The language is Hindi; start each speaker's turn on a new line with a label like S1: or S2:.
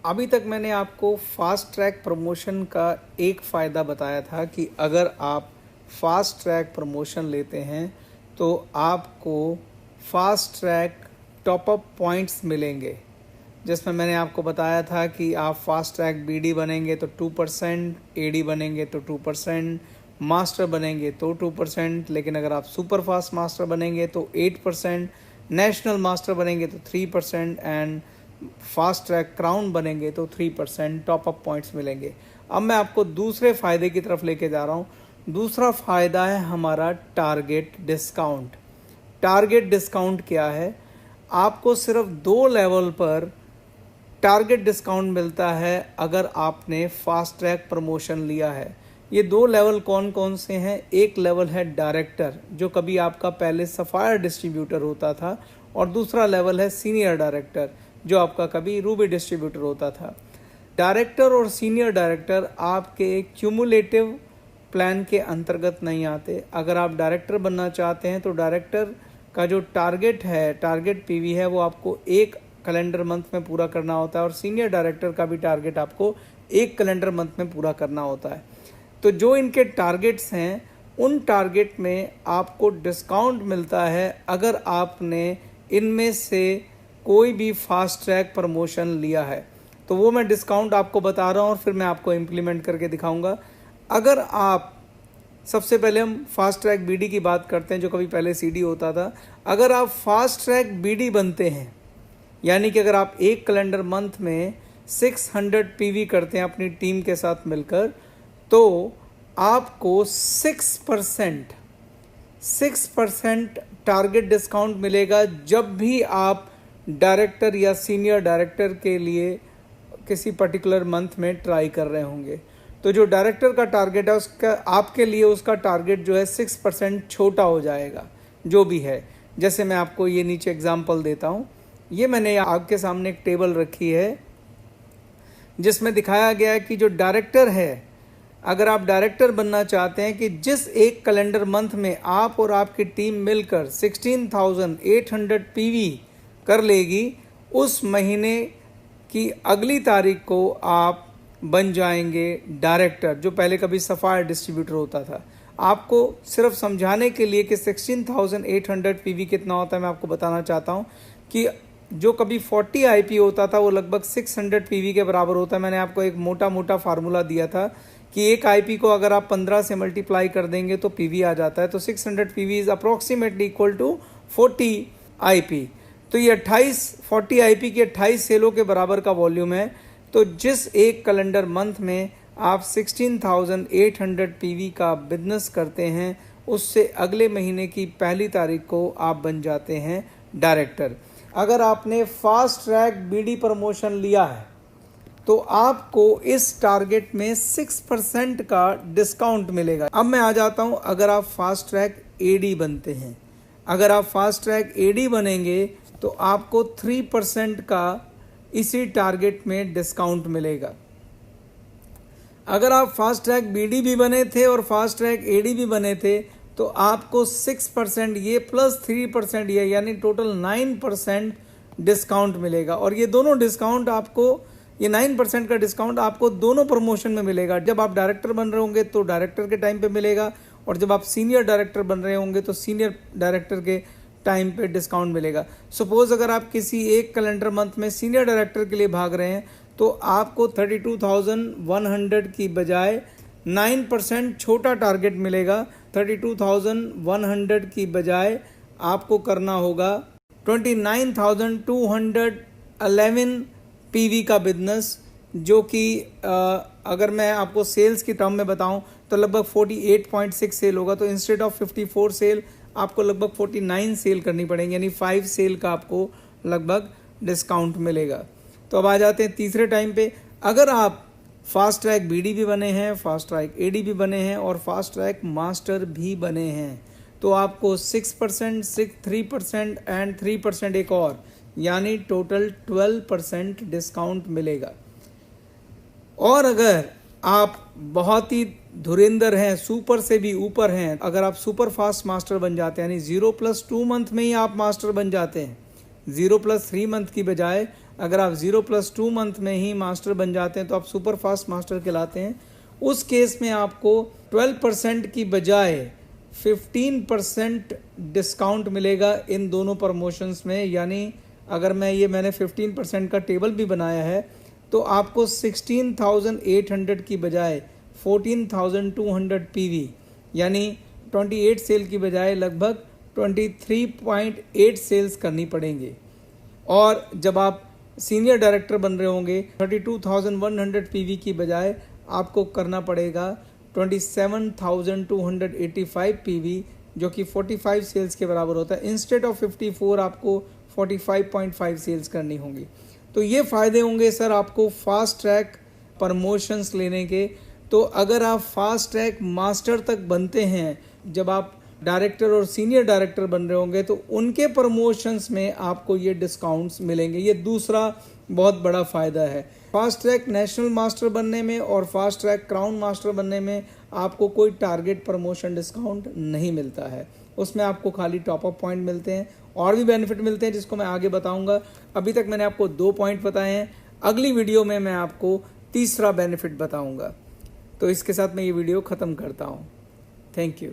S1: अभी तक मैंने आपको फास्ट ट्रैक प्रमोशन का एक फ़ायदा बताया था कि अगर आप फास्ट ट्रैक प्रमोशन लेते हैं तो आपको फास्ट ट्रैक टॉपअप पॉइंट्स मिलेंगे, जिसमें मैंने आपको बताया था कि आप फास्ट ट्रैक बीडी बनेंगे तो 2%, एडी बनेंगे तो 2%, मास्टर बनेंगे तो 2%, लेकिन अगर आप सुपर फास्ट मास्टर बनेंगे तो 8%, नेशनल मास्टर बनेंगे तो 3% एंड फास्ट ट्रैक क्राउन बनेंगे तो 3% टॉपअप पॉइंट्स मिलेंगे। अब मैं आपको दूसरे फ़ायदे की तरफ लेके जा रहा हूँ। दूसरा फ़ायदा है हमारा टारगेट डिस्काउंट। टारगेट डिस्काउंट क्या है? आपको सिर्फ 2 लेवल पर टारगेट डिस्काउंट मिलता है अगर आपने फास्ट ट्रैक प्रमोशन लिया है। ये 2 लेवल कौन कौन से हैं? एक लेवल है डायरेक्टर, जो कभी आपका पहले सफ़ायर डिस्ट्रीब्यूटर होता था, और दूसरा लेवल है सीनियर डायरेक्टर, जो आपका कभी रूबी डिस्ट्रीब्यूटर होता था। डायरेक्टर और सीनियर डायरेक्टर आपके क्यूमुलेटिव प्लान के अंतर्गत नहीं आते। अगर आप डायरेक्टर बनना चाहते हैं तो डायरेक्टर का जो टारगेट है, टारगेट पीवी है, वो आपको 1 कैलेंडर मंथ में पूरा करना होता है, और सीनियर डायरेक्टर का भी टारगेट आपको 1 कैलेंडर मंथ में पूरा करना होता है। तो जो इनके टारगेट्स हैं, उन टारगेट में आपको डिस्काउंट मिलता है अगर आपने इनमें से कोई भी फास्ट ट्रैक प्रमोशन लिया है। तो वो मैं डिस्काउंट आपको बता रहा हूँ और फिर मैं आपको इम्प्लीमेंट करके दिखाऊंगा। अगर आप, सबसे पहले हम फास्ट ट्रैक बीडी की बात करते हैं, जो कभी पहले सीडी होता था। अगर आप फास्ट ट्रैक बीडी बनते हैं, यानी कि अगर आप 1 कैलेंडर मंथ में 600 पीवी करते हैं अपनी टीम के साथ मिलकर, तो आपको 6% टारगेट डिस्काउंट मिलेगा जब भी आप डायरेक्टर या सीनियर डायरेक्टर के लिए किसी पर्टिकुलर मंथ में ट्राई कर रहे होंगे। तो जो डायरेक्टर का टारगेट है, उसका आपके लिए उसका टारगेट जो है 6% छोटा हो जाएगा, जो भी है। जैसे मैं आपको ये नीचे एग्जांपल देता हूँ। ये मैंने आपके सामने एक टेबल रखी है जिसमें दिखाया गया है कि जो डायरेक्टर है, अगर आप डायरेक्टर बनना चाहते हैं कि जिस 1 कैलेंडर मंथ में आप और आपकी टीम मिलकर 16,800 पीवी कर लेगी, उस महीने की अगली तारीख को आप बन जाएंगे डायरेक्टर, जो पहले कभी सफ़ायर डिस्ट्रीब्यूटर होता था। आपको सिर्फ समझाने के लिए कि 16,800 पीवी कितना होता है, मैं आपको बताना चाहता हूँ कि जो कभी 40 आईपी होता था वो लगभग 600 पीवी के बराबर होता है। मैंने आपको एक मोटा फार्मूला दिया था कि एक आईपी को अगर आप 15 से मल्टीप्लाई कर देंगे तो पीवी आ जाता है। तो 600 PV is approximately equal to 40 IP. तो ये 40 आईपी की 28 सेलों के बराबर का वॉल्यूम है। तो जिस 1 कैलेंडर मंथ में आप 16,800 पीवी का बिजनेस करते हैं, उससे अगले महीने की पहली तारीख को आप बन जाते हैं डायरेक्टर। अगर आपने फास्ट ट्रैक बीडी प्रमोशन लिया है तो आपको इस टारगेट में 6% का डिस्काउंट मिलेगा। अब मैं आ जाता हूं, अगर आप फास्ट ट्रैक एडी बनते हैं, अगर आप फास्ट ट्रैक एडी बनेंगे तो आपको 3% का इसी टारगेट में डिस्काउंट मिलेगा। अगर आप फास्ट ट्रैक बीडी भी बने थे और फास्ट ट्रैक एडी भी बने थे तो आपको 6% ये प्लस 3% ये, यानी टोटल 9% डिस्काउंट मिलेगा। और ये दोनों डिस्काउंट आपको, ये 9% का डिस्काउंट आपको दोनों प्रमोशन में मिलेगा। जब आप डायरेक्टर बन रहे होंगे तो डायरेक्टर के टाइम पे मिलेगा, और जब आप सीनियर डायरेक्टर बन रहे होंगे तो सीनियर डायरेक्टर के टाइम पे डिस्काउंट मिलेगा। सपोज अगर आप किसी 1 कैलेंडर मंथ में सीनियर डायरेक्टर के लिए भाग रहे हैं तो आपको 32,100 की बजाय 9% छोटा टारगेट मिलेगा। 32,100 की बजाय आपको करना होगा 29,211 पीवी का बिजनेस, जो कि अगर मैं आपको सेल्स की टर्म में बताऊं तो लगभग 48.6 सेल होगा। तो इंस्टेड ऑफ 54 सेल आपको लगभग 49 सेल करनी पड़ेगी, यानी 5 सेल का आपको लगभग डिस्काउंट मिलेगा। तो अब आ जाते हैं तीसरे टाइम पे। अगर आप फास्ट ट्रैक बीडी भी बने हैं, फास्ट ट्रैक एडी भी बने हैं और फास्ट ट्रैक मास्टर भी बने हैं, तो आपको 6%, 3% एंड 3% एक और, यानी टोटल 12% डिस्काउंट मिलेगा। और अगर आप बहुत ही धुरंधर हैं, सुपर से भी ऊपर हैं, अगर आप सुपर फास्ट मास्टर बन जाते हैं, यानी 0+2 मंथ में ही आप मास्टर बन जाते हैं, 0+3 मंथ की बजाय अगर आप 0+2 मंथ में ही मास्टर बन जाते हैं तो आप सुपर फास्ट मास्टर कहलाते हैं। उस केस में आपको 12% की बजाय 15% डिस्काउंट मिलेगा इन दोनों प्रमोशंस में। यानी अगर मैंने 15% का टेबल भी बनाया है तो आपको 16,800 की बजाय 14,200 पीवी यानी 28 सेल की बजाय लगभग 23.8 सेल्स करनी पड़ेंगी। और जब आप सीनियर डायरेक्टर बन रहे होंगे 32,100 पीवी की बजाय आपको करना पड़ेगा 27,285 पीवी, जो कि 45 सेल्स के बराबर होता है। इंस्टेड ऑफ 54 आपको 45.5 सेल्स करनी होंगी। तो ये फ़ायदे होंगे सर आपको फास्ट ट्रैक प्रमोशंस लेने के। तो अगर आप फास्ट ट्रैक मास्टर तक बनते हैं, जब आप डायरेक्टर और सीनियर डायरेक्टर बन रहे होंगे, तो उनके प्रमोशंस में आपको ये डिस्काउंट्स मिलेंगे। ये दूसरा बहुत बड़ा फ़ायदा है। फास्ट ट्रैक नेशनल मास्टर बनने में और फास्ट ट्रैक क्राउन मास्टर बनने में आपको कोई टारगेट प्रमोशन डिस्काउंट नहीं मिलता है। उसमें आपको खाली टॉप अप पॉइंट मिलते हैं और भी बेनिफिट मिलते हैं जिसको मैं आगे बताऊंगा। अभी तक मैंने आपको 2 पॉइंट बताए हैं, अगली वीडियो में मैं आपको तीसरा बेनिफिट बताऊंगा। तो इसके साथ मैं ये वीडियो ख़त्म करता हूँ। Thank you.